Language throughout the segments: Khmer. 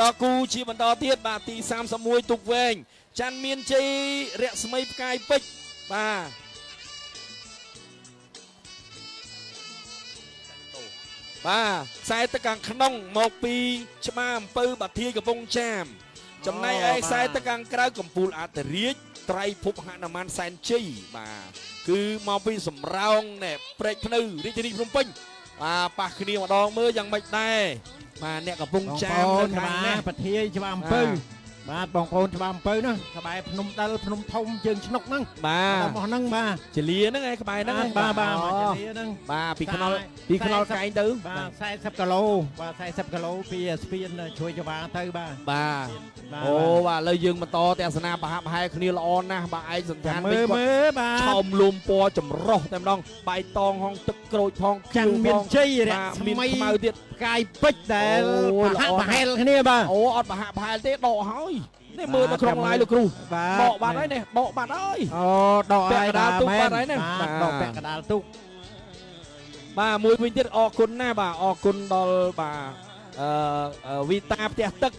តគូជាបន្តទៀតបាទទី31ទុកវែងច័ន្ទមានជ័យរស្មីផ្កាយពេជ្របាទខ្សែទឹកខាងក្នុងមកពីច្បារអំពៅបាធាយកំពង់ចាមចំណែកឯខ្សែទឹកខាងក្រៅកំពូលអតរាជត្រៃភពហនុមានសែនជ័យបាទគឺមកពីសំរោងណែព្រែកភ្នៅរាជធានីភ្នំពេញបាទប៉ះគ្នាម្ដងមើលយ៉ាងម៉េចដែរបាទអ្នកកំពង់ចាមនៅខាងនេះបាធាយច្បារអំពៅបាទបងប្អូនច្បារអំពៅណាក្បែរភ្នំដាល់ភ្នំធំជើងឆ្នុកហ្នឹងបាទរបស់ហ្នឹងបាទចលាហ្នឹងឯងក្បែរហ្នឹងបាទចលាហ្នឹងបាទពីខ្នល់កែងទៅបាទ40គីឡូបាទ40គីឡូពីស្ពានជួយច្បារទៅបាទអូបាទឥឡូវយើងបន្តទស្សនាប្រហាក់ប្រហែលគ្នាល្អណាស់បាទឯកសន្តានមើលបាទឆោមលុំពណ៌ចម្រុះតែម្ដងបាយតងហងទឹកក្រូចផងច័ន្ទមានជ័យរស្មីខ្មៅទៀតកាយពេជ្រដែលប្រហាក់ប្រហែលគ្នាបាទអូអត់ប្រហាក់ប្រហែលទេដកហើយនេះមើលទៅក្នុងឡាយលោកគ្រូបកបាត់ហើយនេះបកបាត់ហើយអូដកពាក់កដាលទូកបាត់ហើយនេះដកពាក់កដាលទូកបាទមួយវិញទៀតអរគុណណាបាទអរគុណដល់បាទវីតាផ្ទះទឹក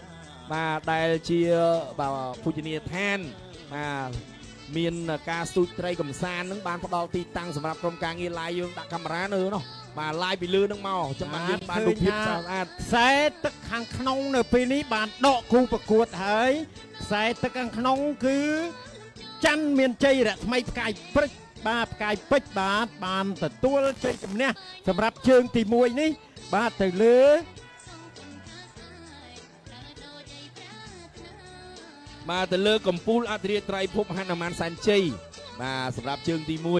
បាទដែលជាបាទភោជនីយដ្ឋានបាទមានការស្ទូចត្រីកំសាន្តនឹងបានផ្ដល់ទីតាំងសម្រាប់ក្រុមការងារឡាយយើងដាក់កាមេរ៉ានៅនោះបាទឡាយពីលើនឹងមកចាំបានយើងបានរូបភាពស្អាតខ្សែទឹកខាងក្នុងនៅពេលនេះបានដកគូប្រកួតហើយខ្សែទឹកខាងក្នុងគឺច័ន្ទមានជ័យរស្មីផ្កាយព្រឹកបាទផ្កាយពេជ្របាទបានទទួលជ័យជំនះសម្រាប់ជើងទី1នេះបាទទៅលើបាទទៅលើកំពូលអធិរាជត្រៃភពហនុមានសែនជ័យបាទសម្រាប់ជើងទី1